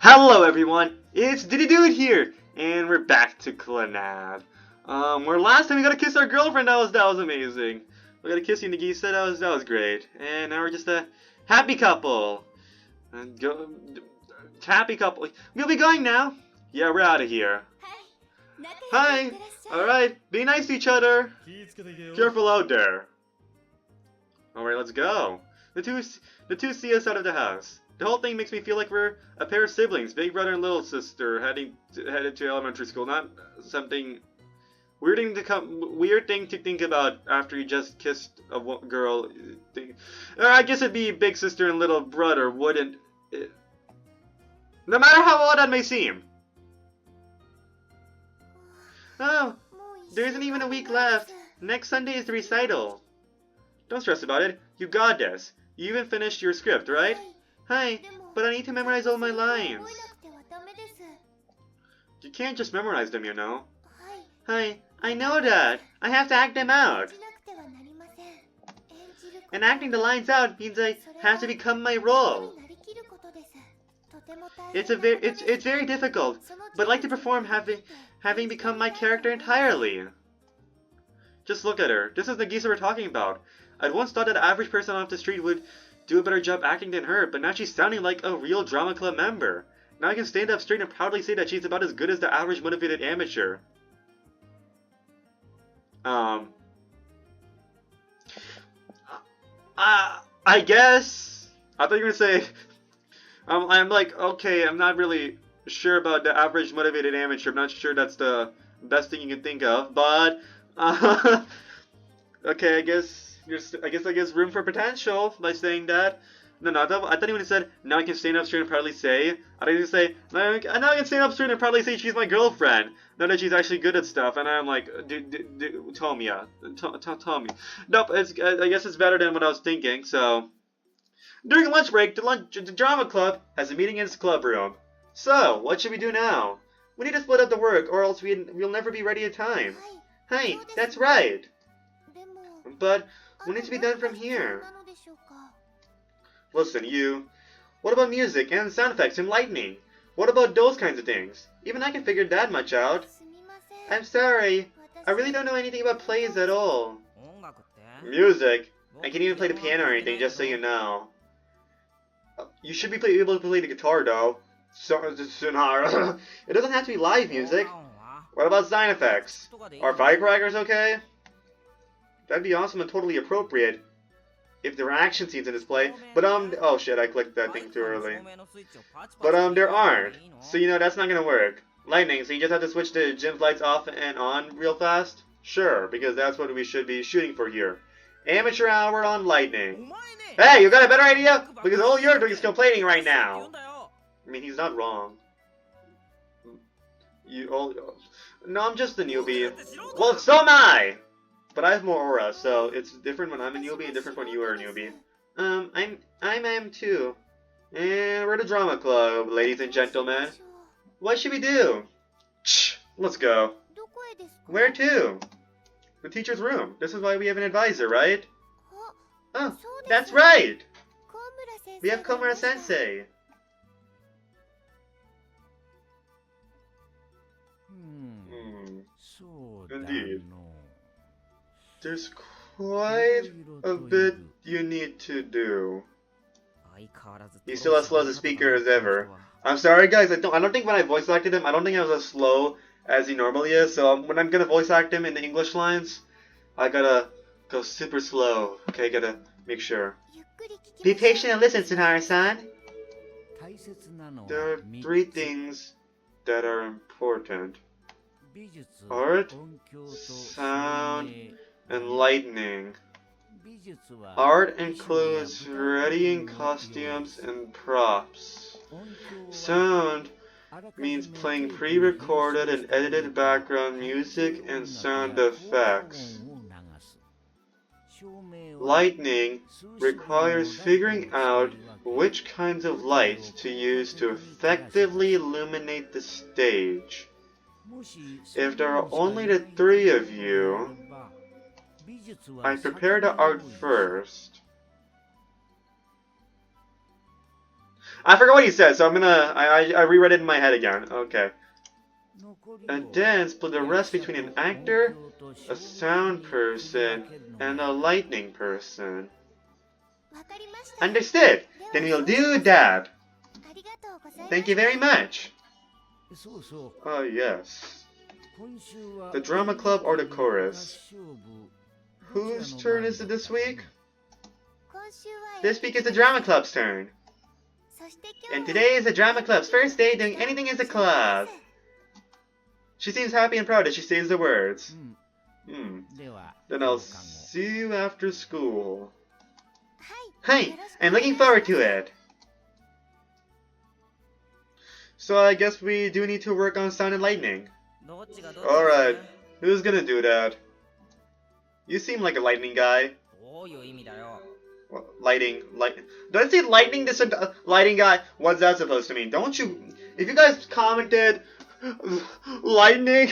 Hello everyone, it's Diddy Dude here, and we're back to Clannad. Where last time we got to kiss our girlfriend, that was amazing. We got to kiss Nagisa, that was great. And now we're just a happy couple. Happy couple. We'll be going now. Yeah, we're out of here. Hi. Alright, be nice to each other. Careful out there. Alright, let's go. The two see us out of the house. The whole thing makes me feel like we're a pair of siblings, big brother and little sister, headed to elementary school. Not something weird thing to think about after you just kissed a girl. Or I guess it'd be big sister and little brother, wouldn't it? No matter how odd that may seem. Oh, there isn't even a week left. Next Sunday is the recital. Don't stress about it. You got this. You even finished your script, right? Hi, but I need to memorize all my lines. You can't just memorize them, you know. Hi, I know that. I have to act them out. And acting the lines out means I have to become my role. It's very difficult, but I like to perform having become my character entirely. Just look at her. This is the Nagisa we're talking about. I'd once thought that an average person off the street would do a better job acting than her, but now she's sounding like a real drama club member. Now I can stand up straight and proudly say that she's about as good as the average motivated amateur. I guess. I thought you were gonna say. I'm like, okay, I'm not really sure about the average motivated amateur. I'm not sure that's the best thing you can think of, but okay, I guess room for potential by saying that. No, I thought he would have said, now I can stand up straight and proudly say. I thought he would say, now I can stand up straight and proudly say she's my girlfriend. Now that she's actually good at stuff. And I'm like, tell me. Nope, I guess it's better than what I was thinking, so. During lunch break, the drama club has a meeting in its club room. So, what should we do now? We need to split up the work, or else we'll never be ready in time. Hey, that's right. But what needs to be done from here? Listen, you. What about music and sound effects and lightning? What about those kinds of things? Even I can figure that much out. I'm sorry. I really don't know anything about plays at all. Music? I can't even play the piano or anything, just so you know. You should be able to play the guitar, though. Sonara. It doesn't have to be live music. What about sound effects? Are firecrackers okay? That'd be awesome and totally appropriate if there were action scenes in this play. But oh shit, I clicked that thing too early. But there aren't. So you know that's not gonna work. Lightning, so you just have to switch the gym's lights off and on real fast? Sure, because that's what we should be shooting for here. Amateur hour on lightning. Hey, you got a better idea? Because all you're doing is complaining right now. I mean, he's not wrong. No, I'm just a newbie. Well, so am I! But I have more aura, so it's different when I'm a newbie and different when you are a newbie. I am too. And we're the drama club, ladies and gentlemen. What should we do? Shh, let's go. Where to? The teacher's room. This is why we have an advisor, right? Oh, that's right! We have Komura Sensei. Indeed. There's quite a bit you need to do. He's still as slow as a speaker as ever. I'm sorry guys, I don't think when I voice acted him, I don't think I was as slow as he normally is, so when I'm gonna voice act him in the English lines, I gotta go super slow. Okay, gotta make sure. Be patient and listen, Tsunara-san. There are 3 things that are important. Art, sound, and lightning. Art includes readying costumes and props. Sound means playing pre-recorded and edited background music and sound effects. Lightning requires figuring out which kinds of lights to use to effectively illuminate the stage. If there are only the 3 of you, I prepare the art first. I forgot what he said, so I reread it in my head again. Okay. And then split the rest between an actor, a sound person, and a lightning person. Understood. Then we'll do that. Thank you very much. Oh, yes. The drama club or the chorus? Whose turn is it this week? This week is the drama club's turn. And today is the drama club's first day doing anything as a club. She seems happy and proud as she says the words. Then I'll see you after school. Hey, I'm looking forward to it. So I guess we do need to work on sound and lightning. Alright, who's gonna do that? You seem like a lightning guy. Well, lighting. Did I say lightning? This lighting guy? What's that supposed to mean? Don't you... If you guys commented lightning,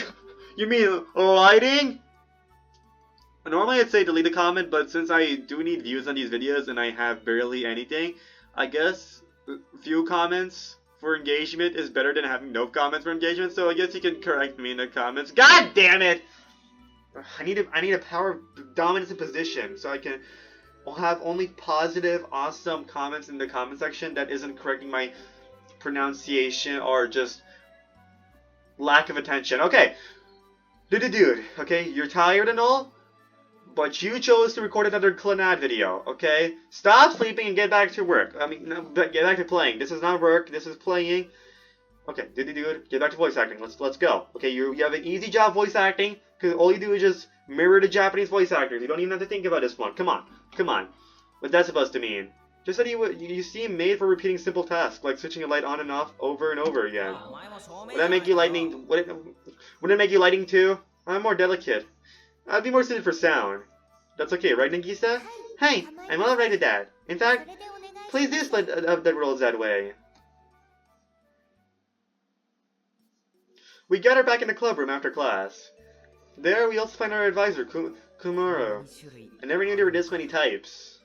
you mean lighting? Normally I'd say delete the comment, but since I do need views on these videos and I have barely anything, I guess few comments for engagement is better than having no comments for engagement, so I guess you can correct me in the comments. God damn it! I need a power dominance in position so I can have only positive, awesome comments in the comment section that isn't correcting my pronunciation or just lack of attention. Okay, dude, okay, you're tired and all, but you chose to record another Clannad video, okay? Stop sleeping and get back to work. I mean, no, get back to playing. This is not work, this is playing. Okay, dude, get back to voice acting. Let's go. Okay, you have an easy job voice acting, because all you do is just mirror the Japanese voice actors. You don't even have to think about this one. Come on. What's that supposed to mean? Just that you seem made for repeating simple tasks, like switching a light on and off over and over again. Would that make you lightning? Would it make you lightning too? I'm more delicate. I'd be more suited for sound. That's okay, right, Nagisa? Hey, I'm alright with that. In fact, please do split the rules that way. We gather back in the club room after class. There, we also find our advisor, Kumuro. I never knew there were this many types.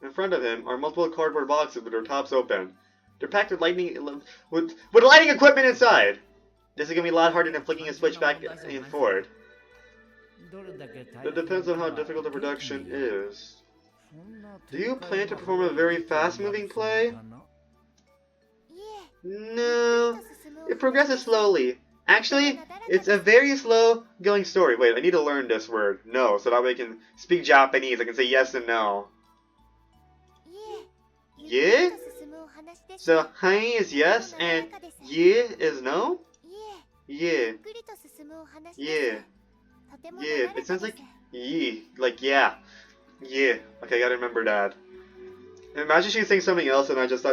In front of him are multiple cardboard boxes with their tops open. They're packed with with lighting equipment inside. This is gonna be a lot harder than flicking a switch back and forward. It depends on how difficult the production is. Do you plan to perform a very fast-moving play? No, it progresses slowly. Actually, it's a very slow-going story. Wait, I need to learn this word. No, so that way I can speak Japanese. I can say yes and no. Yeah? So, hi is yes, and yeah is no? Yeah. Yeah. Yeah, it sounds like yee, like yeah. Yeah. Okay, I gotta remember that. Imagine she's saying something else and I just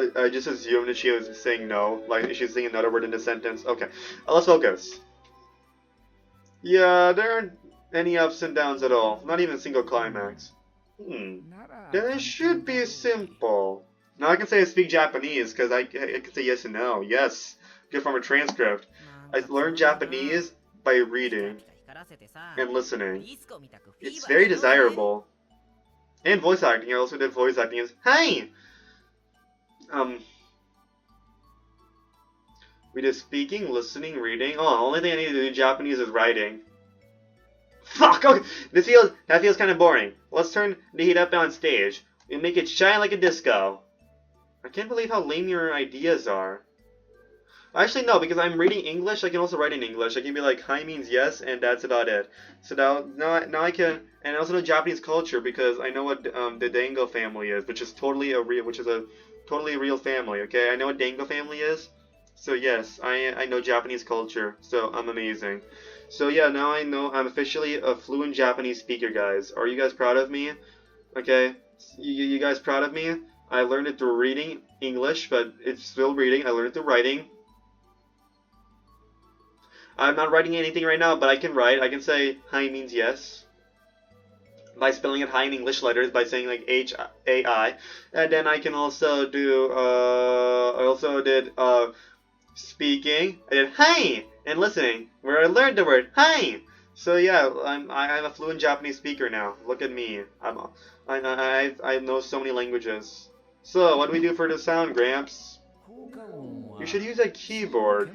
assumed that she was saying no, like she's saying another word in the sentence. Okay, let's focus. Yeah, there aren't any ups and downs at all, not even a single climax. Then it should be simple. Now I can say I speak Japanese because I can say yes and no. Yes, get from a transcript. I learned Japanese by reading and listening. It's very desirable. And voice acting. I also did voice acting as hey! We did speaking, listening, reading. Oh, the only thing I need to do in Japanese is writing. Fuck! Okay, that feels kind of boring. Let's turn the heat up on stage and make it shine like a disco. I can't believe how lame your ideas are. Actually, no, because I'm reading English, I can also write in English. I can be like, hi means yes, and that's about it. So now I can, and I also know Japanese culture because I know what the Dango family is, which is totally a real family. Okay, I know what Dango family is. So yes, I know Japanese culture. So I'm amazing. So yeah, now I know I'm officially a fluent Japanese speaker, guys. Are you guys proud of me? Okay, you guys proud of me? I learned it through reading English, but it's still reading. I learned it through writing. I'm not writing anything right now, but I can write. I can say hi means yes by spelling it hi in English letters by saying like H-A-I. And then I can also do, I also did speaking. I did hi and listening, where I learned the word hi. So yeah, I'm a fluent Japanese speaker now. Look at me. I know so many languages. So, what do we do for the sound, Gramps? You should use a keyboard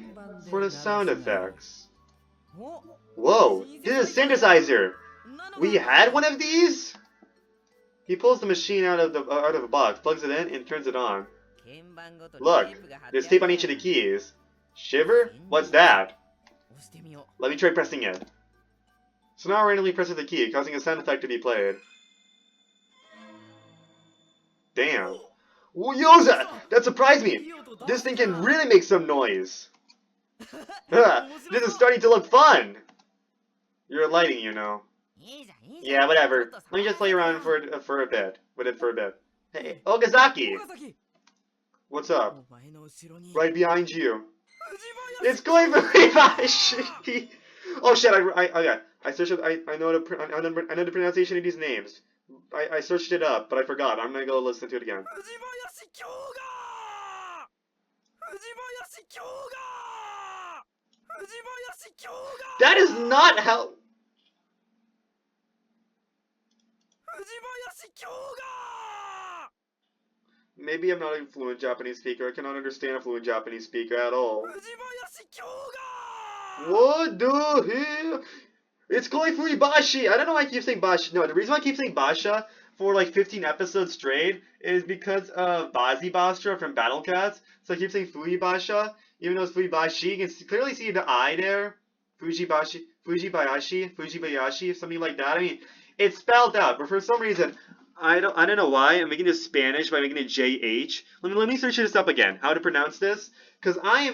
for the sound effects. Whoa, this is a synthesizer! We had one of these? He pulls the machine out of the box, plugs it in, and turns it on. Look, there's tape on each of the keys. Shiver? What's that? Let me try pressing it. So now randomly presses the key, causing a sound effect to be played. Damn. Yoza! That surprised me! This thing can really make some noise! This is starting to look fun! You're lighting, you know. Yeah, whatever. Let me just play around for a bit. With it for a bit. Hey, Okazaki! What's up? Right behind you. It's going for Hibashi! Oh shit, I searched it, I know the pronunciation of these names. I searched it up, but I forgot. I'm gonna go listen to it again. That is not how... Maybe I'm not a fluent Japanese speaker. I cannot understand a fluent Japanese speaker at all. What the hell? It's going for Ibashi! I don't know why I keep saying Basha. No, the reason why I keep saying Basha for like 15 episodes straight is because of Bazi Bastra from Battle Cats. So I keep saying Fuibasha, even though it's Fuibashi. You can clearly see the I there. Fujibashi, Fujibayashi, something like that. I mean, it's spelled out, but for some reason, I don't know why I'm making this Spanish by making it JH. Let me search this up again. How to pronounce this? Because I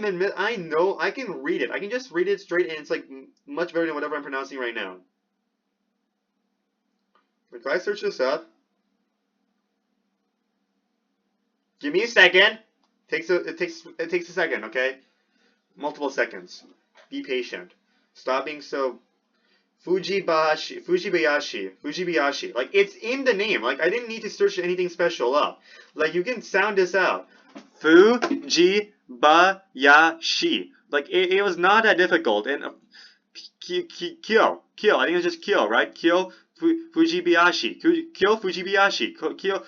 know I can read it. I can just read it straight, and it's like much better than whatever I'm pronouncing right now. If I search this up, give me a second. It takes a second, okay? Multiple seconds. Be patient. Stop being so. Fujibayashi. Like, it's in the name. Like, I didn't need to search anything special up. Like, you can sound this out. Fujibayashi. Like, it was not that difficult. And Kyo. I think it's just Kyo, right? Kyo Fujibayashi. Kyo Fujibayashi. Kyo.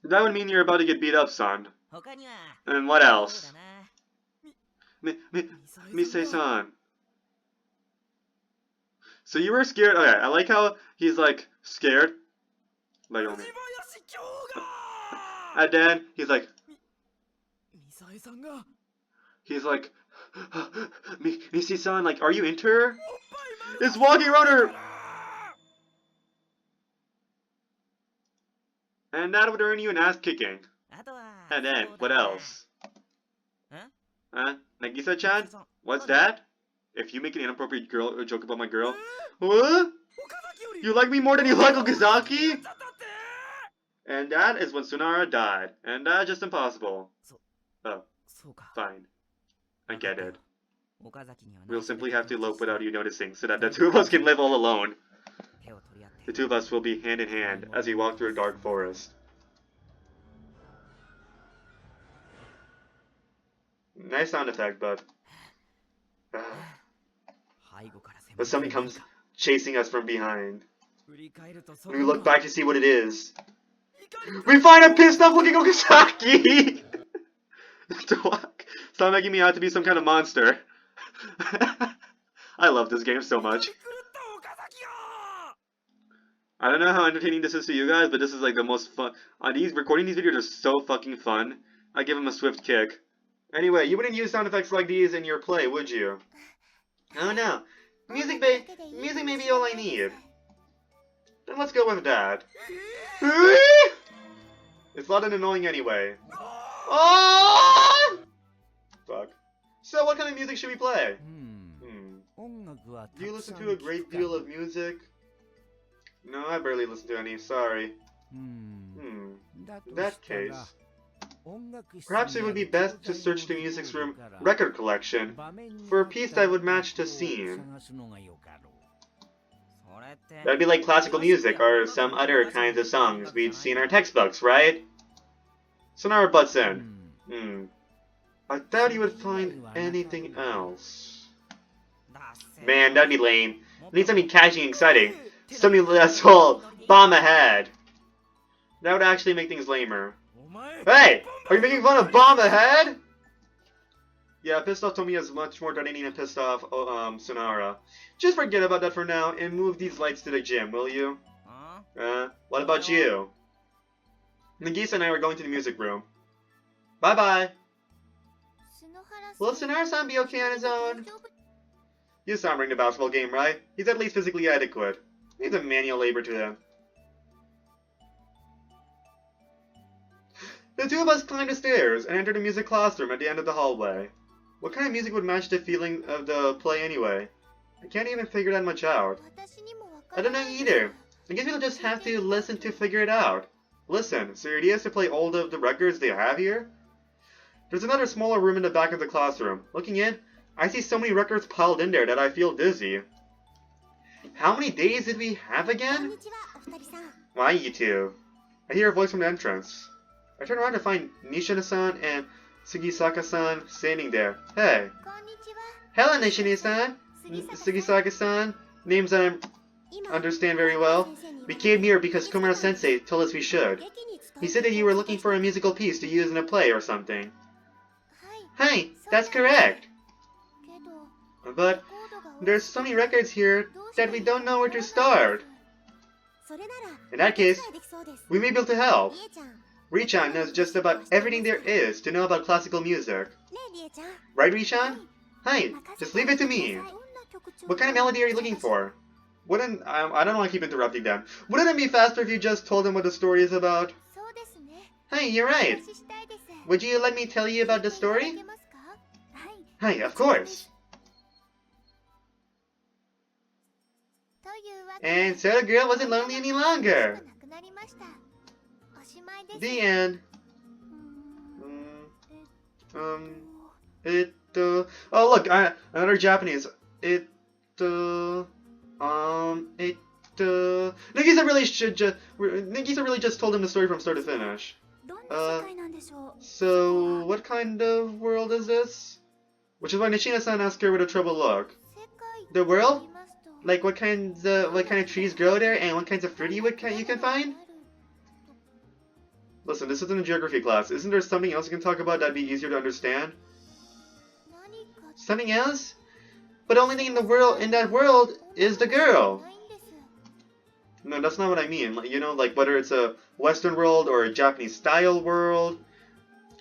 That would mean you're about to get beat up, son. And what else? Misei-san. So you were scared? Okay, I like how he's like scared. Like only. And then he's like Misei-san, like, are you into her? It's walking around her. And that would earn you an ass kicking. And then, what else? Huh? Nagisa-chan? What's that? If you make an inappropriate joke about my girl... What? You like me more than you like Okazaki? And that is when Tsunara died. And that's just impossible. Oh. Fine. I get it. We'll simply have to elope without you noticing, so that the two of us can live all alone. The two of us will be hand in hand as we walk through a dark forest. Nice sound effect, but something comes chasing us from behind. We look back to see what it is. We find a pissed off looking Okazaki! Stop making me out to be some kind of monster. I love this game so much. I don't know how entertaining this is to you guys, but this is like the most fun. Recording these videos are so fucking fun. I give them a swift kick. Anyway, you wouldn't use sound effects like these in your play, would you? Oh no. Music may be all I need. Then let's go with that. It's loud and annoying anyway. Oh! Fuck. So what kind of music should we play? Do you listen to a great deal of music? No, I barely listen to any, sorry. In that case, perhaps it would be best to search the music's room record collection for a piece that would match the scene. That'd be like classical music or some other kinds of songs we'd see in our textbooks, right? Sonara butts in. I thought you would find anything else. Man, that'd be lame. I need something catchy and exciting. Something that's all bomb ahead. That would actually make things lamer. Hey! Are you making fun of Bomb Ahead? Yeah, pissed off Tomiya is much more threatening than pissed off Sonara. Just forget about that for now and move these lights to the gym, will you? What about you? Nagisa and I were going to the music room. Bye-bye. Will Sonara-san be okay on his own? You saw him ring the basketball game, right? He's at least physically adequate. Needs a manual labor to him. The two of us climbed the stairs and entered the music classroom at the end of the hallway. What kind of music would match the feeling of the play anyway? I can't even figure that much out. I don't know either. I guess we'll just have to listen to figure it out. Listen, so your idea is to play all of the records they have here? There's another smaller room in the back of the classroom. Looking in, I see so many records piled in there that I feel dizzy. How many days did we have again? Why, you two? I hear a voice from the entrance. I turn around to find Nishina-san and Sugisaka-san standing there. Hey. Hello, Nishina-san. Sugisaka-san. Names that I understand very well. We came here because Komura-sensei told us we should. He said that you were looking for a musical piece to use in a play or something. Hi, that's correct. But there's so many records here that we don't know where to start. In that case, we may be able to help. Rie-chan knows just about everything there is to know about classical music. Right, Rie-chan? Hi, just leave it to me. What kind of melody are you looking for? I don't want to keep interrupting them. Wouldn't it be faster if you just told them what the story is about? Hey, you're right. Would you let me tell you about the story? Hi, of course. And so the girl wasn't lonely any longer. The end. Oh look, another Japanese. Nagisa really just told him the story from start to finish. So what kind of world is this? Which is why Nishina-san asked her where the trouble look. The world? Like what kind of trees grow there and what kinds of fruit you can find? Listen, this isn't a geography class. Isn't there something else you can talk about that'd be easier to understand? Something else? But the only thing in that world is the girl. No, that's not what I mean. You know, like whether it's a Western world or a Japanese style world.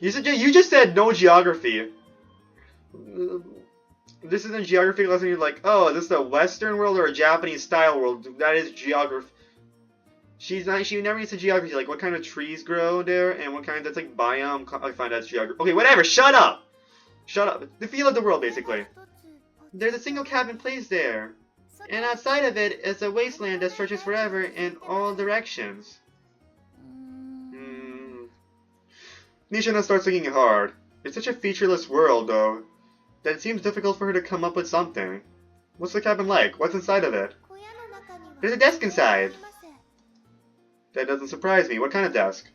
You just said no geography. This isn't geography class and you're like, oh, is this a Western world or a Japanese style world? That is geography. She never used to geography, like what kind of trees grow there and what kind, that's like biome, I find that's geography. Okay, whatever, shut up! Shut up. The feel of the world, basically. There's a single cabin placed there, and outside of it is a wasteland that stretches forever in all directions. Nishina starts thinking hard. It's such a featureless world, though, that it seems difficult for her to come up with something. What's the cabin like? What's inside of it? There's a desk inside. That doesn't surprise me. What kind of desk?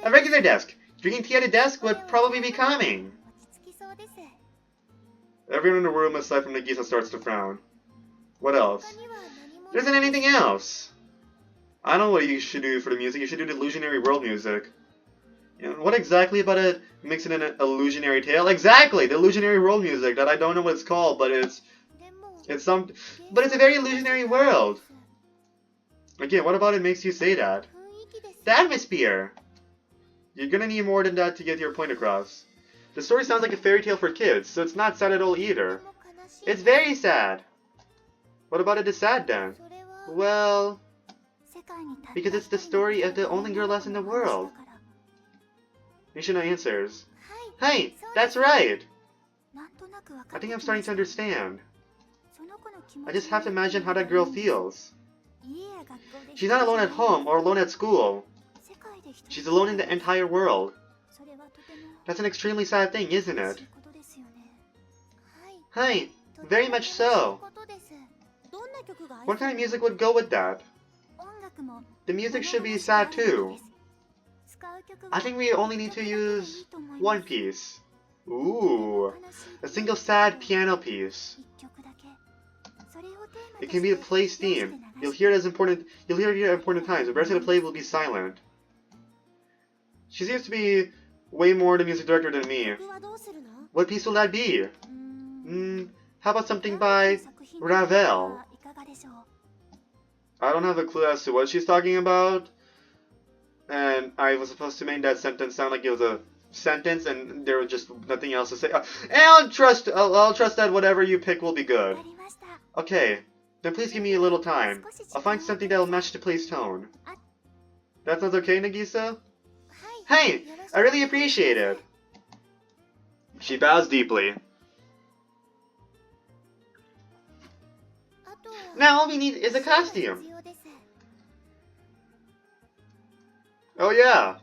A regular desk. Drinking tea at a desk would probably be calming. Everyone in the room aside from Nagisa starts to frown. What else? There isn't anything else. I know what you should do for the music. You should do the illusionary world music. And what exactly about it makes it an illusionary tale? Exactly! The illusionary world music that I don't know what it's called, but it's a very illusionary world. Again, what about it makes you say that? The atmosphere! You're gonna need more than that to get your point across. The story sounds like a fairy tale for kids, so it's not sad at all either. It's very sad. What about it is sad then? Well, because it's the story of the only girl left in the world. Nishina answers. Hey, that's right! I think I'm starting to understand. I just have to imagine how that girl feels. She's not alone at home or alone at school. She's alone in the entire world. That's an extremely sad thing, isn't it? Hi, very much so. What kind of music would go with that? The music should be sad too. I think we only need to use one piece. Ooh, a single sad piano piece. It can be the play's theme. You'll hear it at important times. The rest of the play will be silent. She seems to be way more the music director than me. What piece will that be? How about something by Ravel? I don't have a clue as to what she's talking about. And I was supposed to make that sentence sound like it was a sentence, and there was just nothing else to say. And I'll trust that whatever you pick will be good. Okay, then please give me a little time. I'll find something that'll match the play's tone. That sounds okay, Nagisa? Hey, I really appreciate it. She bows deeply. Now all we need is a costume. Oh yeah.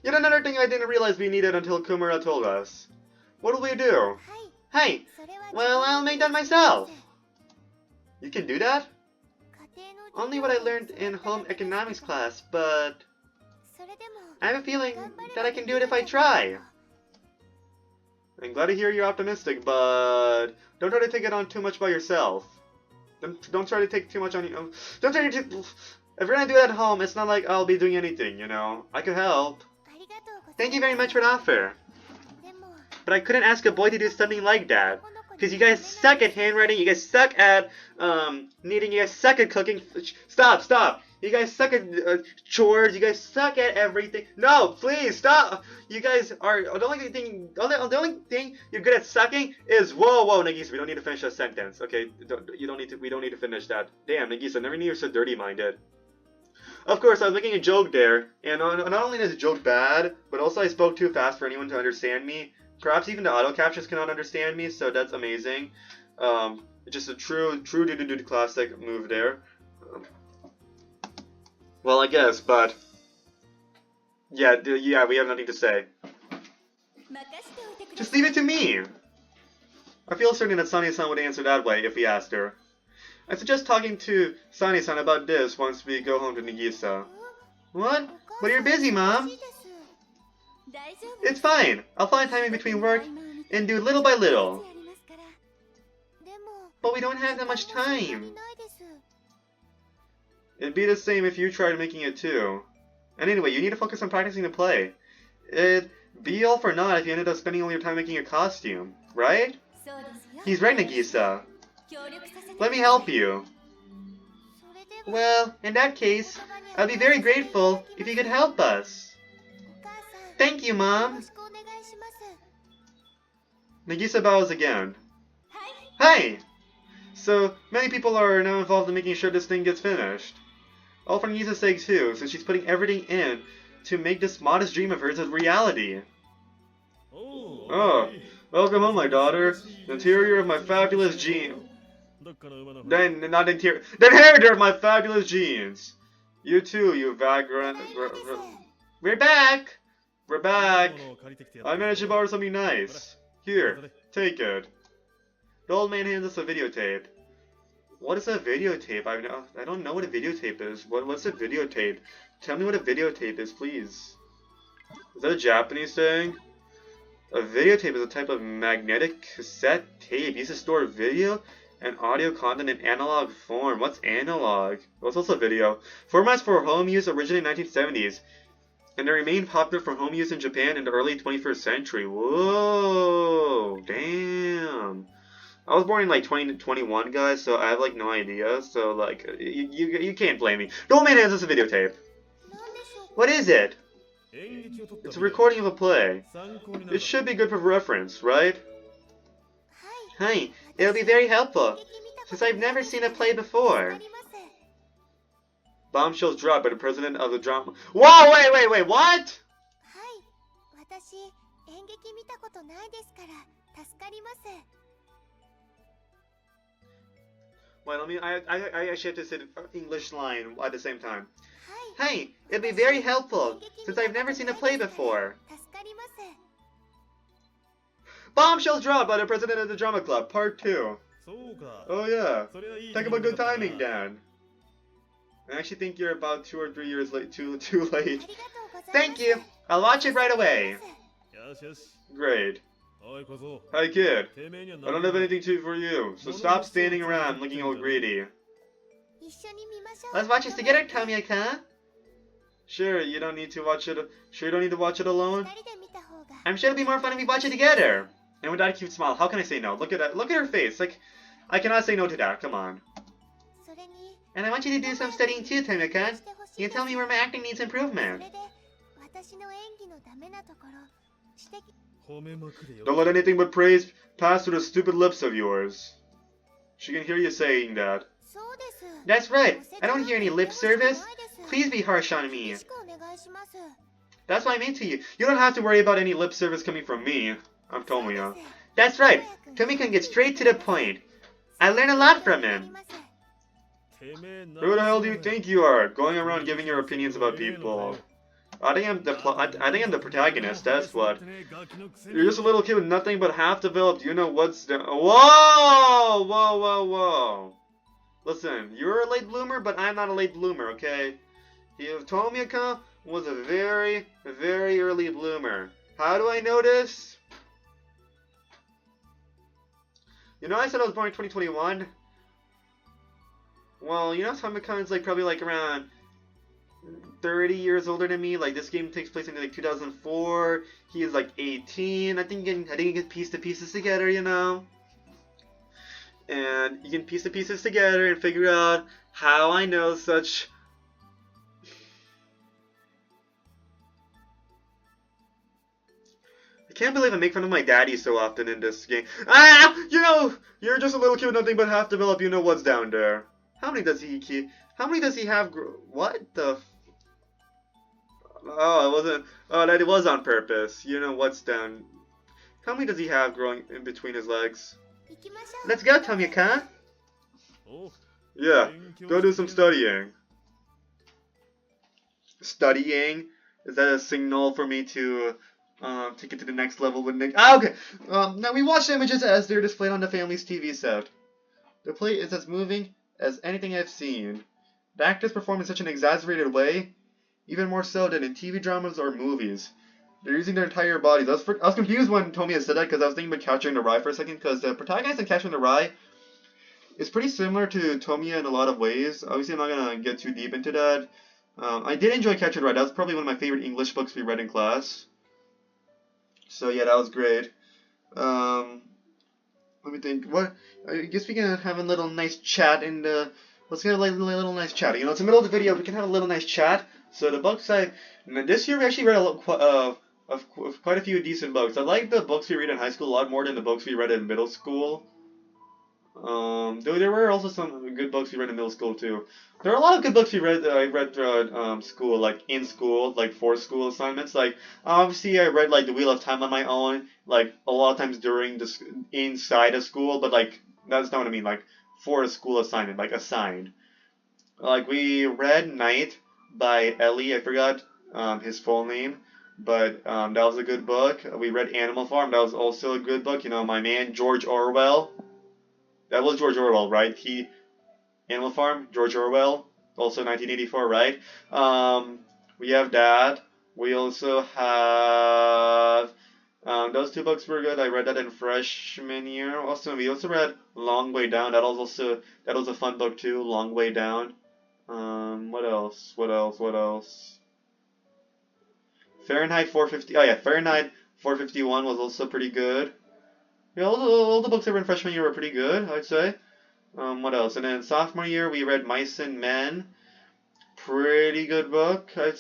Yet another thing I didn't realize we needed until Kumura told us. What will we do? Hey, well, I'll make that myself. You can do that? Only what I learned in home economics class, but I have a feeling that I can do it if I try. I'm glad to hear you're optimistic, but don't try to take it on too much by yourself. Don't try to take too much on you. Don't try to. If you're gonna do it at home, it's not like I'll be doing anything, you know. I could help. Thank you very much for the offer. But I couldn't ask a boy to do something like that. Because you guys suck at handwriting, you guys suck at knitting, you guys suck at cooking. Stop! You guys suck at chores, you guys suck at everything. No, please, stop! You guys are, the only thing you're good at sucking is, whoa, Nagisa, we don't need to finish that sentence, okay? We don't need to finish that. Damn, Nagisa, never knew you were so dirty-minded. Of course, I was making a joke there, and not only is the joke bad, but also I spoke too fast for anyone to understand me. Perhaps even the auto captions cannot understand me, so that's amazing. Just a true classic move there. Well, I guess, but yeah, we have nothing to say. Just leave it to me. I feel certain that Sani-san would answer that way if we asked her. I suggest talking to Sani-san about this once we go home to Nagisa. What? But you're busy, Mom. It's fine. I'll find time in between work and do little by little. But we don't have that much time. It'd be the same if you tried making it too. And anyway, you need to focus on practicing the play. It'd be all for naught if you ended up spending all your time making a costume, right? He's right, Nagisa. Let me help you. Well, in that case, I'd be very grateful if you could help us. Thank you, Mom. Nagisa bows again. Hey! So, many people are now involved in making sure this thing gets finished. All for Nagisa's sake too, since she's putting everything in to make this modest dream of hers a reality. Oh, welcome home, my daughter. The interior of my fabulous jeans. The inheritor of my fabulous genes. You too, you vagrant. We're back! We're back! I managed to borrow something nice. Here, take it. The old man hands us a videotape. What is a videotape? I don't know what a videotape is. What's a videotape? Tell me what a videotape is, please. Is that a Japanese thing? A videotape is a type of magnetic cassette tape used to store video and audio content in analog form. What's analog? Well, it's also video. Formats for home use originated in the 1970s, and they remained popular for home use in Japan in the early 21st century. Whoa, damn. I was born in like 2021, guys, so I have like no idea. So like, you can't blame me. The old man hands us a videotape. What is it? It's a recording of a play. It should be good for reference, right? Hi, it'll be very helpful, since I've never seen a play before. Bombshells dropped by the president of the drama. Whoa, wait, what? Wait, I actually have to say the English line at the same time. Hi, it'll be very helpful, since I've never seen a play before. Bombshells dropped by the president of the drama club, part 2. Oh yeah, talk about good timing, Dan. I actually think you're about 2 or 3 years late, too late. Thank you, I'll watch it right away. Great. Hi kid, I don't have anything for you, so stop standing around looking all greedy. Let's watch this together, Tomioka. Sure, you don't need to watch it. Sure, you don't need to watch it alone. I'm sure it'll be more fun if we watch it together. And with that cute smile, how can I say no? Look at that. Look at her face. Like, I cannot say no to that. Come on. And I want you to do some studying too, Tomika. You can tell me where my acting needs improvement. Don't let anything but praise pass through the stupid lips of yours. She can hear you saying that. That's right. I don't hear any lip service. Please be harsh on me. That's what I mean to you. You don't have to worry about any lip service coming from me. I'm Tomoya. That's right. Tommy can get straight to the point. I learn a lot from him. Who the hell do you think you are, going around giving your opinions about people? I think I'm the protagonist. That's what. You're just a little kid with nothing but half developed. You know what's the. Whoa, whoa, whoa, whoa. Listen, you're a late bloomer, but I'm not a late bloomer. Okay. Tomika was a very, very early bloomer. How do I know this? You know, I said I was born in 2021. Well, you know, Tomika is like probably like around 30 years older than me. Like, this game takes place in like 2004. He is like 18. I think you can piece the pieces together, you know. And you can piece the pieces together and figure out how I know such. I can't believe I make fun of my daddy so often in this game. Ah! You know, you're just a little kid with nothing but half developed. You know what's down there. How many does he keep? How many does he have? What the? Oh, it wasn't. Oh, that it was on purpose. You know what's down? How many does he have growing in between his legs? Let's go, Tomika. Yeah, go do some studying. Studying? Is that a signal for me to take it to the next level with Nick? Ah, okay. Now we watched images as they're displayed on the family's TV set. The play is as moving as anything I've seen. The actors perform in such an exaggerated way, even more so than in TV dramas or movies. They're using their entire bodies. I was confused when Tomoya said that because I was thinking about Catcher in the Rye for a second, because the protagonist in Catcher in the Rye is pretty similar to Tomoya in a lot of ways. Obviously, I'm not going to get too deep into that. I did enjoy Catcher in the Rye. That was probably one of my favorite English books we read in class. So yeah, that was great. Let me think. What? I guess we can have a little nice chat in the. Let's get a little nice chat. You know, it's the middle of the video. We can have a little nice chat. So the books this year we actually read quite a few decent books. I like the books we read in high school a lot more than the books we read in middle school. Though there were also some good books we read in middle school too. There are a lot of good books I read throughout school, like in school, like for school assignments. Like obviously I read like The Wheel of Time on my own, like a lot of times during inside of school, but like that's not what I mean. Like for a school assignment, like assigned. Like we read Night by Ellie. I forgot his full name, but that was a good book. We read Animal Farm. That was also a good book. You know, my man George Orwell. That was George Orwell, right? Animal Farm, George Orwell, also 1984, right? We have that. We also have those two books were good. I read that in freshman year. Also, we also read Long Way Down. That was a fun book too. Long Way Down. What else? What else? What else? Fahrenheit 450. Oh yeah, Fahrenheit 451 was also pretty good. Yeah, all the books I read in freshman year were pretty good, I'd say. What else? And then sophomore year we read Mice and Men. Pretty good book. Okay.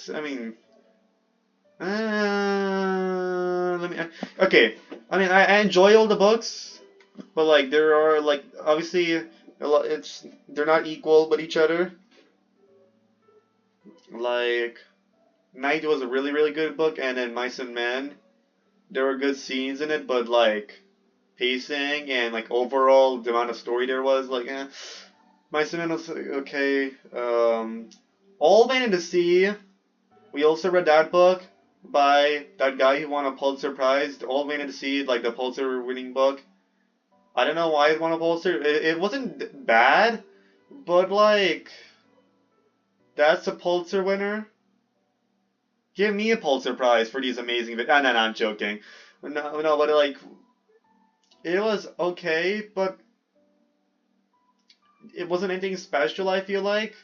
I mean, I enjoy all the books, but like there are like obviously a lot. They're not equal with each other. Like Night was a really good book, and then Mice and Men. There were good scenes in it, but like pacing and like overall the amount of story there was like Mice and Men was okay. All Man in the Sea. We also read that book by that guy who won a Pulitzer Prize. All Man in the Sea, like the Pulitzer winning book. I don't know why it won a Pulitzer. It wasn't bad, but like that's a Pulitzer winner. Give me a Pulitzer Prize for these amazing. No, I'm joking. No, but like. It was okay, but it wasn't anything special, I feel like.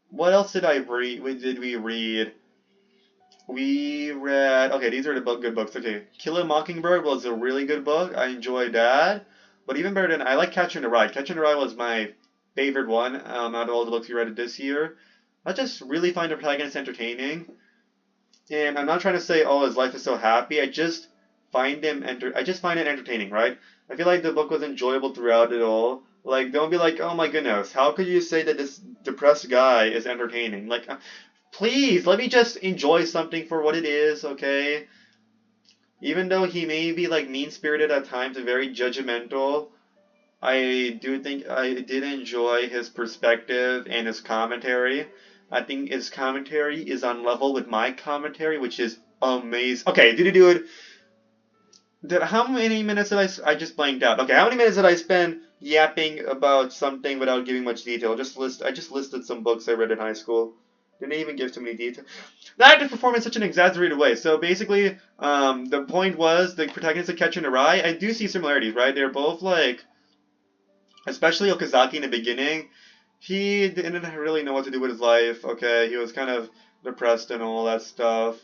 What else did I read? Did we read? We read. Okay, these are the good books. Okay, Kill a Mockingbird was a really good book. I enjoyed that. But even better than I like Catcher in the Rye. Catcher in the Rye was my favorite one out of all the books we read this year. I just really find the protagonist entertaining. And I'm not trying to say, oh, his life is so happy. I just find it entertaining, right? I feel like the book was enjoyable throughout it all. Like, don't be like, oh my goodness, how could you say that this depressed guy is entertaining? Like, please, let me just enjoy something for what it is, okay? Even though he may be like mean-spirited at times and very judgmental, I do think I did enjoy his perspective and his commentary. I think his commentary is on level with my commentary, which is amazing. Okay, did he do it? How many minutes did I just blanked out. Okay, how many minutes did I spend yapping about something without giving much detail? I just listed some books I read in high school. Didn't even give too many details. The actors perform in such an exaggerated way. So basically, the point was the protagonist of Catcher in the Rye. I do see similarities, right? They're both like, especially Okazaki in the beginning. He didn't really know what to do with his life. Okay, he was kind of depressed and all that stuff,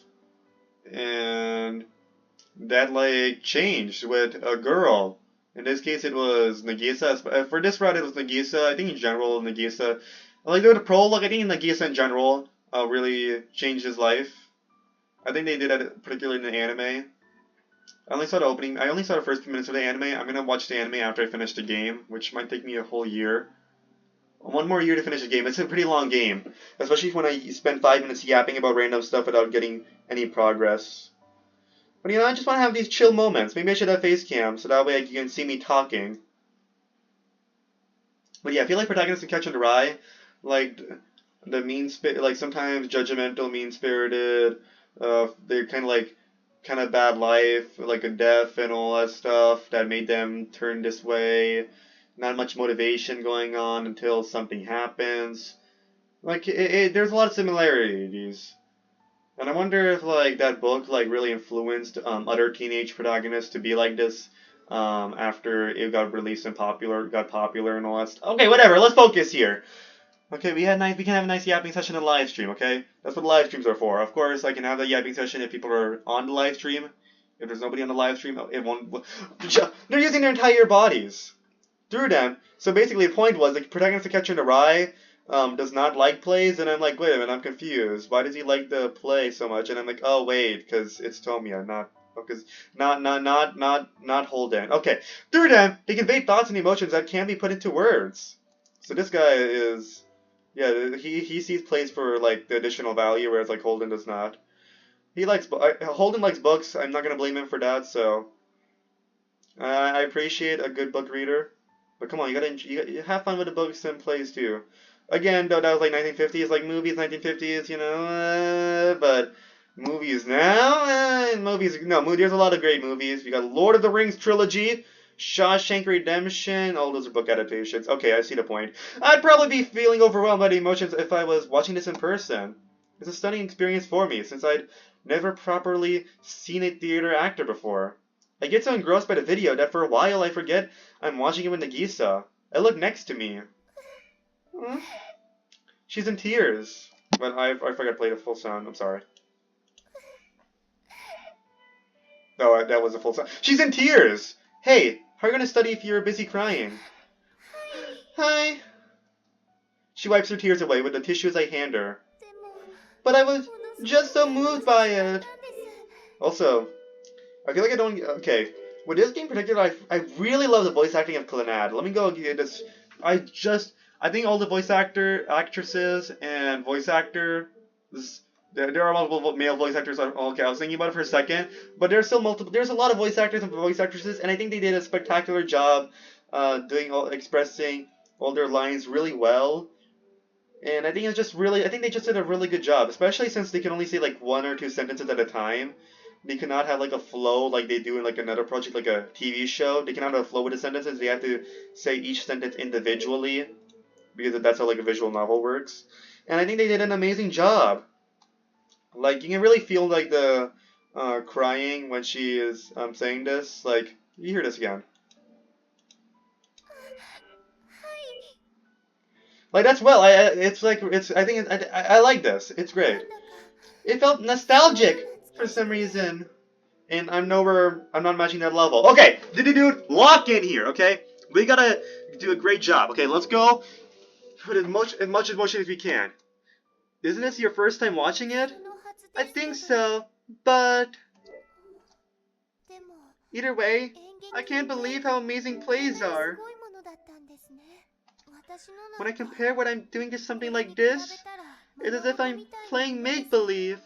and that like changed with a girl. In this case, it was Nagisa. For this route, it was Nagisa. I think in general, Nagisa. Like the prologue, I think Nagisa in general really changed his life. I think they did that particularly in the anime. I only saw the opening. I only saw the first few minutes of the anime. I'm gonna watch the anime after I finish the game, which might take me a whole year. One more year to finish the game. It's a pretty long game, especially when I spend 5 minutes yapping about random stuff without getting any progress. But you know, I just want to have these chill moments. Maybe I should have face cam so that way you can see me talking. But yeah, I feel like protagonists in Catch and Rye, like the like sometimes judgmental, mean-spirited. They're kind of bad life, like a death and all that stuff that made them turn this way. Not much motivation going on until something happens. Like there's a lot of similarities. And I wonder if like that book like really influenced other teenage protagonists to be like this after it got released and got popular and all that stuff. Okay, whatever. Let's focus here. Okay, we can have a nice yapping session in the live stream. Okay, that's what live streams are for. Of course, I can have the yapping session if people are on the live stream. If there's nobody on the live stream, it won't. They're using their entire bodies through them. So basically, the point was the protagonist of Catcher in the Rye does not like plays, and I'm like, wait a minute, I'm confused. Why does he like the play so much? And I'm like, oh wait, because it's Tomiya, not because not Holden. Okay, through them, they convey thoughts and emotions that can't be put into words. So this guy is, yeah, he sees plays for like the additional value, whereas like Holden does not. Holden likes books. I'm not gonna blame him for that. So I appreciate a good book reader. But come on, you have fun with the books and plays too. Again, though, that was like 1950s, like movies 1950s, you know. But movies now, there's a lot of great movies. We got Lord of the Rings trilogy, Shawshank Redemption. All those are book adaptations. Okay, I see the point. I'd probably be feeling overwhelmed by the emotions if I was watching this in person. It's a stunning experience for me since I'd never properly seen a theater actor before. I get so engrossed by the video that for a while I forget I'm watching it with Nagisa. I look next to me. Hmm? She's in tears. But I forgot to play the full sound. I'm sorry. No, that was a full sound. She's in tears! Hey, how are you gonna study if you're busy crying? Hi! She wipes her tears away with the tissues I hand her. But I was just so moved by it. Also, I feel like I don't... Okay. With this game in particular, I really love the voice acting of Clannad. Let me go get this... I think all the actresses, and voice actors... There are multiple male voice actors. Okay, I was thinking about it for a second. But there's still multiple... There's a lot of voice actors and voice actresses, and I think they did a spectacular job expressing all their lines really well. And I think they just did a really good job, especially since they can only say like one or two sentences at a time. They cannot have like a flow like they do in like another project, like a TV show. They cannot have a flow with the sentences. They have to say each sentence individually, because that's how like a visual novel works. And I think they did an amazing job. Like you can really feel like the crying when she is saying this. Like you hear this again. Like that's well. It's like it's. I think I like this. It's great. It felt nostalgic for some reason, and I'm nowhere. I'm not matching that level. Okay, dude, lock in here. Okay, we gotta do a great job. Okay, let's go. Put as much emotion as we can. Isn't this your first time watching it? I think so, but either way, I can't believe how amazing plays are. When I compare what I'm doing to something like this, it's as if I'm playing make-believe.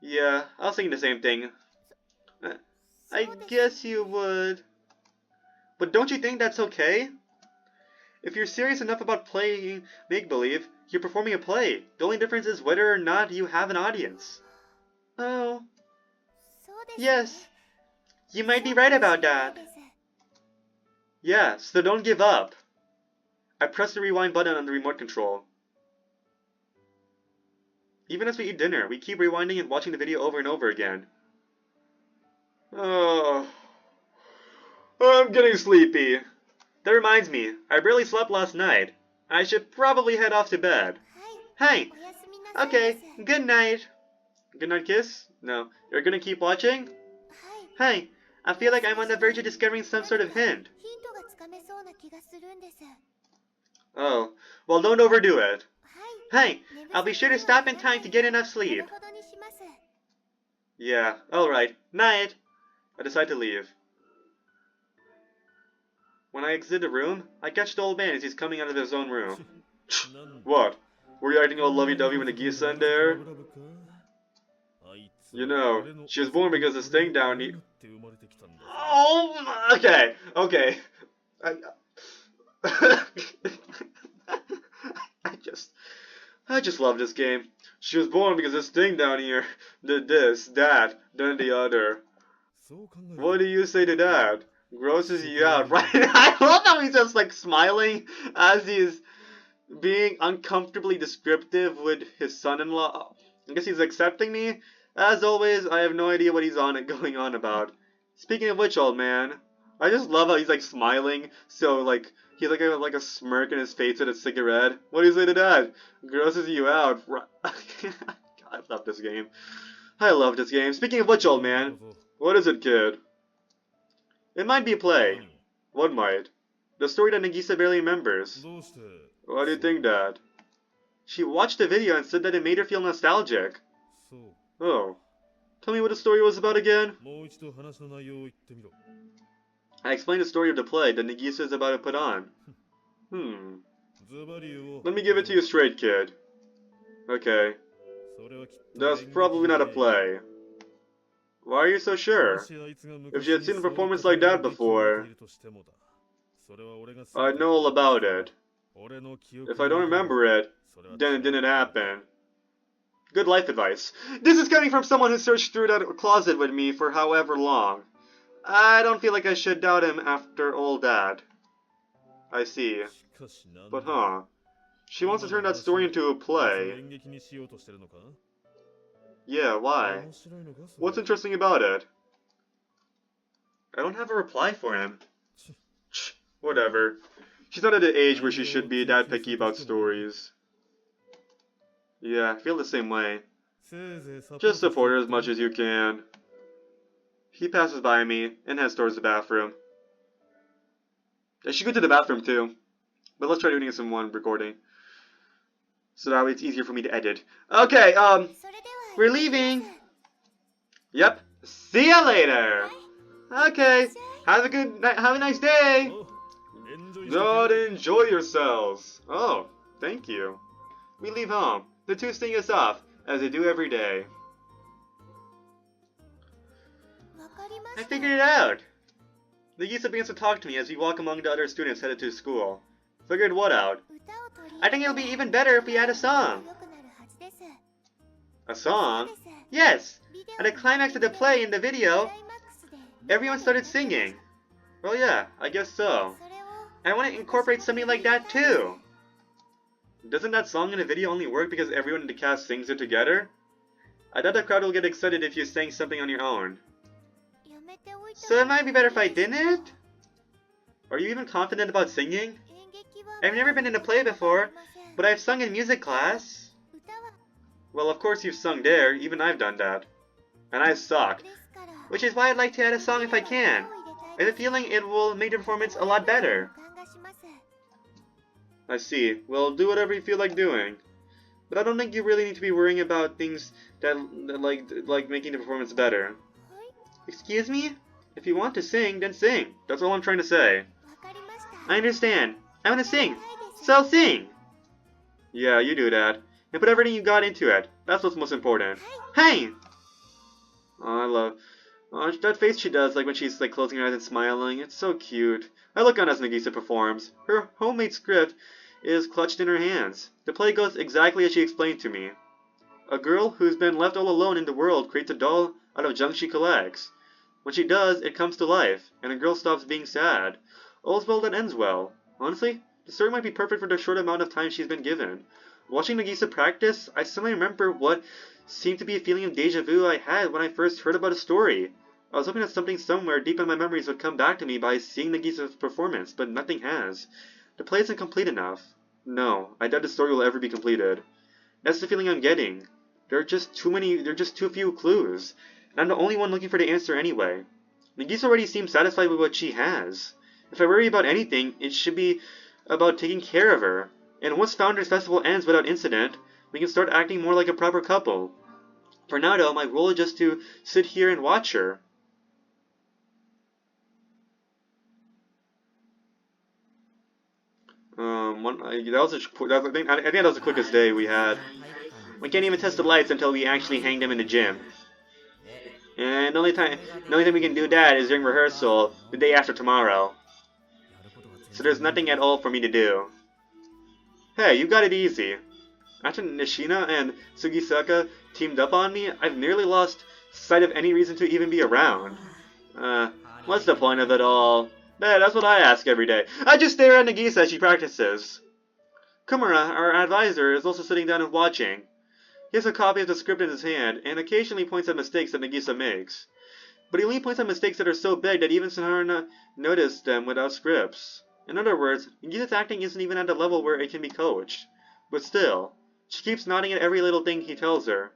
Yeah, I was thinking the same thing. I guess you would. But don't you think that's okay? If you're serious enough about playing make-believe, you're performing a play. The only difference is whether or not you have an audience. Oh. Yes. You might be right about that. Yeah, so don't give up. I pressed the rewind button on the remote control. Even as we eat dinner, we keep rewinding and watching the video over and over again. Oh. I'm getting sleepy. That reminds me, I barely slept last night. I should probably head off to bed. Hey! Okay, good night. Good night kiss? No. You're gonna keep watching? Hey, I feel like I'm on the verge of discovering some sort of hint. Oh, well don't overdo it. Hey, I'll be sure to stop in time to get enough sleep. Yeah, alright. Night. I decide to leave. When I exit the room, I catch the old man as he's coming out of his own room. What? Were you acting all lovey-dovey when the geese in there? You know, she was born because of staying down here. Oh, okay, okay. I just love this game. She was born because this thing down here did this, that, then the other. What do you say to that? Grosses you out, right? I love how he's just like smiling as he's being uncomfortably descriptive with his son-in-law. I guess he's accepting me. As always, I have no idea what he's going on about. Speaking of which, old man, I just love how he's like smiling. So like he's like a smirk in his face with a cigarette. What do you say to that? Grosses you out. God, I love this game. I love this game. Speaking of which, old man, what is it, kid? It might be a play. What might? The story that Nagisa barely remembers. Why do you think that? She watched the video and said that it made her feel nostalgic. Oh. Tell me what the story was about again? I explained the story of the play that Nagisa is about to put on. Let me give it to you straight, kid. Okay. That's probably not a play. Why are you so sure? If she had seen a performance like that before, I'd know all about it. If I don't remember it, then it didn't happen. Good life advice. This is coming from someone who searched through that closet with me for however long. I don't feel like I should doubt him after all that. I see. But huh. She wants to turn that story into a play. Yeah, why? What's interesting about it? I don't have a reply for him. Whatever. She's not at the age where she should be that picky about stories. Yeah, I feel the same way. Just support her as much as you can. He passes by me and heads towards the bathroom. I should go to the bathroom too. But let's try doing this in one recording. So that way it's easier for me to edit. Okay, we're leaving. Yep. See ya later. Okay. Have a good night. Have a nice day. God, enjoy yourselves. Oh, thank you. We leave home. The two sting us off, as they do every day. I figured it out. Nagisa begins to talk to me as we walk among the other students headed to school. Figured what out? I think it'll be even better if we add a song. A song? Yes! At the climax of the play in the video, everyone started singing. Well, yeah, I guess so. I want to incorporate something like that too. Doesn't that song in the video only work because everyone in the cast sings it together? I thought the crowd will get excited if you sang something on your own. So it might be better if I didn't? Are you even confident about singing? I've never been in a play before, but I've sung in music class. Well, of course you've sung there, even I've done that. And I suck. Which is why I'd like to add a song if I can. I have a feeling it will make the performance a lot better. I see. Well, do whatever you feel like doing. But I don't think you really need to be worrying about things that like making the performance better. Excuse me? If you want to sing, then sing. That's all I'm trying to say. I understand. I want to sing. So I'll sing. Yeah, you do that. And put everything you got into it. That's what's most important. Hey! Oh, I love... Oh, that face she does, like when she's like closing her eyes and smiling. It's so cute. I look on as Nagisa performs. Her homemade script is clutched in her hands. The play goes exactly as she explained to me. A girl who's been left all alone in the world creates a doll out of junk she collects. When she does, it comes to life, and the girl stops being sad. All's well that ends well. Honestly, the story might be perfect for the short amount of time she's been given. Watching Nagisa practice, I suddenly remember what seemed to be a feeling of deja vu I had when I first heard about a story. I was hoping that something somewhere deep in my memories would come back to me by seeing Nagisa's performance, but nothing has. The play isn't complete enough. No, I doubt the story will ever be completed. That's the feeling I'm getting. There are just too few clues. And I'm the only one looking for the answer anyway. Nagisa already seems satisfied with what she has. If I worry about anything, it should be about taking care of her. And once Founders Festival ends without incident, we can start acting more like a proper couple. For now though, my role is just to sit here and watch her. I think that was the quickest day we had. We can't even test the lights until we actually hang them in the gym. And the only time we can do that is during rehearsal, the day after tomorrow. So there's nothing at all for me to do. Hey, you got it easy. After Nishina and Sugisaka teamed up on me, I've nearly lost sight of any reason to even be around. What's the point of it all? That's what I ask every day. I just stare at Nagisa as she practices. Kumara, our advisor, is also sitting down and watching. He has a copy of the script in his hand, and occasionally points at mistakes that Nagisa makes. But he only points at mistakes that are so big that even Sunharuna noticed them without scripts. In other words, Nagisa's acting isn't even at the level where it can be coached. But still, she keeps nodding at every little thing he tells her.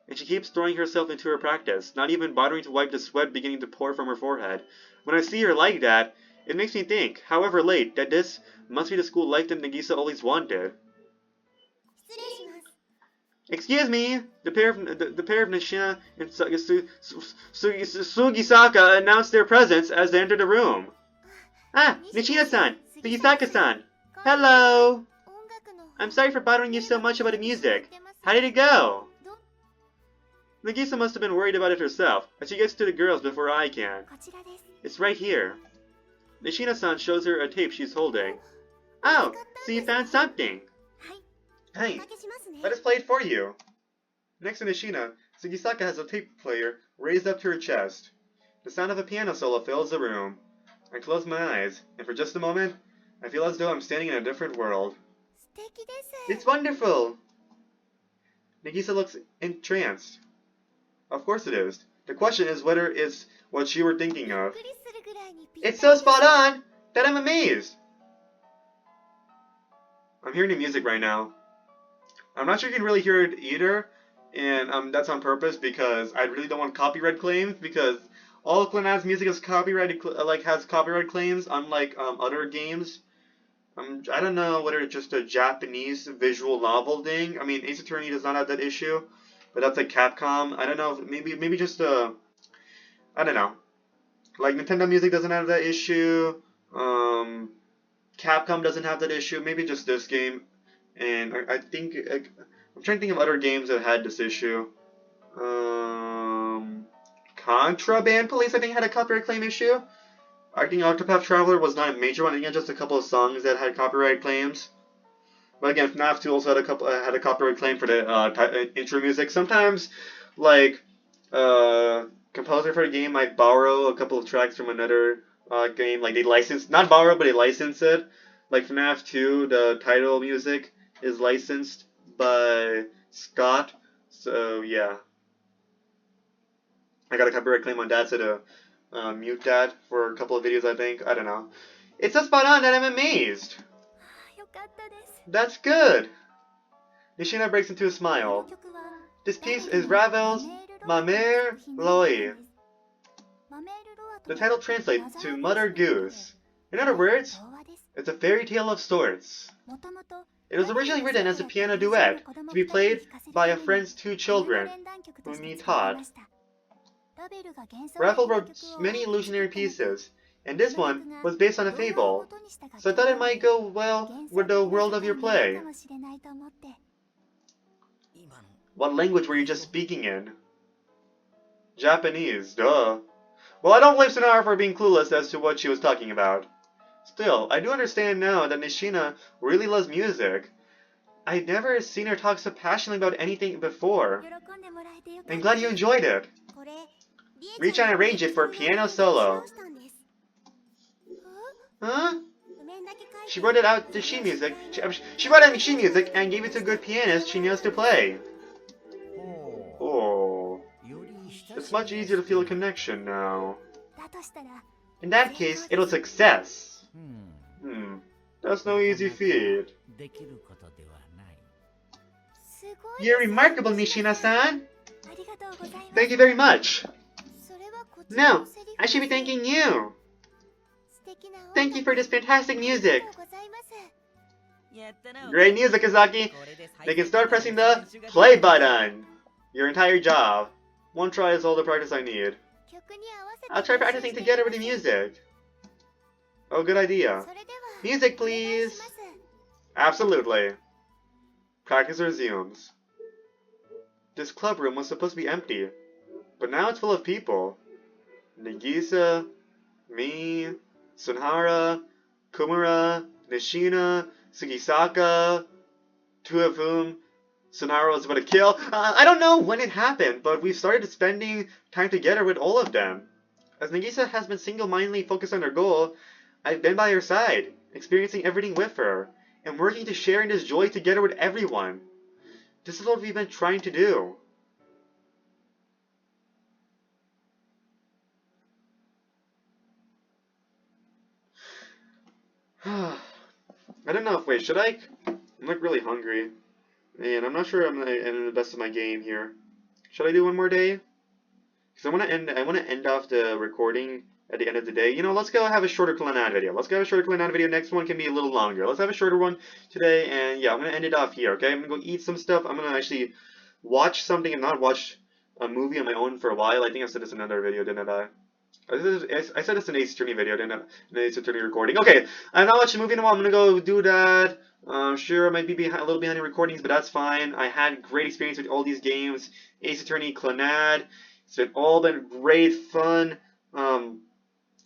And she keeps throwing herself into her practice, not even bothering to wipe the sweat beginning to pour from her forehead. When I see her like that, it makes me think, however late, that this must be the school life that Nagisa always wanted. Excuse me! The pair of Nishina and Sugisaka announced their presence as they entered the room. Ah, Nishina-san! Sugisaka-san! Hello! I'm sorry for bothering you so much about the music. How did it go? Nagisa must have been worried about it herself, as she gets to the girls before I can. It's right here. Nishina-san shows her a tape she's holding. Oh, so you found something. Hey, let us play it for you. Next to Nishina, Sugisaka has a tape player raised up to her chest. The sound of a piano solo fills the room. I close my eyes, and for just a moment, I feel as though I'm standing in a different world. It's wonderful! Nagisa looks entranced. Of course it is. The question is whether it's what you were thinking of. It's so spot on that I'm amazed! I'm hearing the music right now. I'm not sure you can really hear it either, and that's on purpose because I really don't want copyright claims, because all of Clannad's music is copyrighted, has copyright claims, unlike other games. I don't know whether it's just a Japanese visual novel thing. I mean, Ace Attorney does not have that issue, but that's like Capcom. I don't know, maybe just I don't know. Like Nintendo Music doesn't have that issue. Capcom doesn't have that issue. Maybe just this game. And I think I'm trying to think of other games that had this issue. Contraband Police I think had a copyright claim issue. I think Octopath Traveler was not a major one. I think it had just a couple of songs that had copyright claims. But again, FNAF 2 also had a copyright claim for the intro music. Sometimes, like, composer for a game might borrow a couple of tracks from another game. Like, they license, not borrow, but they license it. Like FNAF 2, the title music is licensed by Scott. So, yeah. I got a copyright claim on that, so to mute that for a couple of videos, I think. I don't know. It's so spot on that I'm amazed. That's good! Nishina breaks into a smile. This piece is Ravel's Ma Mère Loi. The title translates to Mother Goose. In other words, it's a fairy tale of sorts. It was originally written as a piano duet to be played by a friend's two children, Umi Todd. Ravel wrote many illusionary pieces, and this one was based on a fable, so I thought it might go well with the world of your play. What language were you just speaking in? Japanese, duh. Well, I don't blame Sonara for being clueless as to what she was talking about. Still, I do understand now that Nishina really loves music. I'd never seen her talk so passionately about anything before. I'm glad you enjoyed it. Reach out and arrange it for a piano solo. Huh? She wrote it out to sheet music. She wrote it out in sheet music and gave it to a good pianist she knows to play. Oh. It's much easier to feel a connection now. In that case, it'll success. That's no easy feat. You're remarkable, Nishina-san. Thank you very much. No, I should be thanking you. Thank you for this fantastic music. Great music, Kazaki. They can start pressing the play button. Your entire job. One try is all the practice I need. I'll try practicing together with the music. Oh, good idea. Music, please. Absolutely. Practice resumes. This club room was supposed to be empty, but now it's full of people. Nagisa, me, Sunhara, Kumura, Nishina, Sugisaka, two of whom Sunhara was about to kill. I don't know when it happened, but we've started spending time together with all of them. As Nagisa has been single-mindedly focused on her goal, I've been by her side, experiencing everything with her, and working to share in this joy together with everyone. This is what we've been trying to do. I don't know if, wait, should I? I'm like really hungry. And I'm not sure I'm in the best of my game here. Should I do one more day? Because I want to end off the recording at the end of the day. You know, let's go have a shorter Clannad video. Let's go have a shorter Clannad video. Next one can be a little longer. Let's have a shorter one today. And yeah, I'm going to end it off here, okay? I'm going to go eat some stuff. I'm going to actually watch something and not watch a movie on my own for a while. I think I said this in another video, didn't I? I said this in Ace Attorney video, didn't I? In Ace Attorney recording. Okay, I'm not watching a movie in a while. I'm going to go do that. Sure, I might be a little behind in recordings, but that's fine. I had great experience with all these games. Ace Attorney, Clannad. It's all been great fun.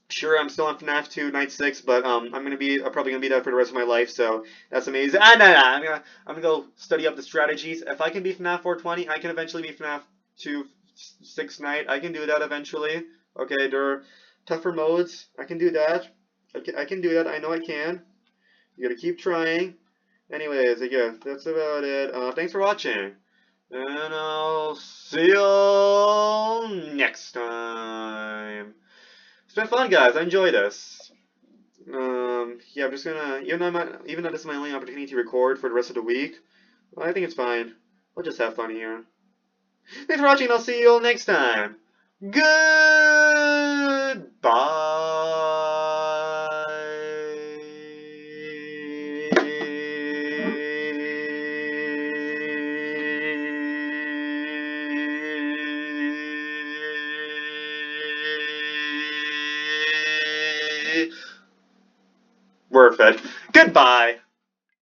Sure, I'm still on FNAF 2 Night 6, but I'm probably gonna be that for the rest of my life. So that's amazing. I'm gonna go study up the strategies. If I can be FNAF 420, I can eventually be FNAF 2 6 Night. I can do that eventually. Okay, there are tougher modes. I can do that. I can do that. I know I can. You gotta keep trying. Anyways, yeah, that's about it. Thanks for watching. And I'll see you next time. It's been fun, guys. I enjoy this. Yeah, I'm just gonna, even though this is my only opportunity to record for the rest of the week, well, I think it's fine. We'll just have fun here. Thanks for watching, and I'll see you all next time. Goodbye. We're fed. Goodbye.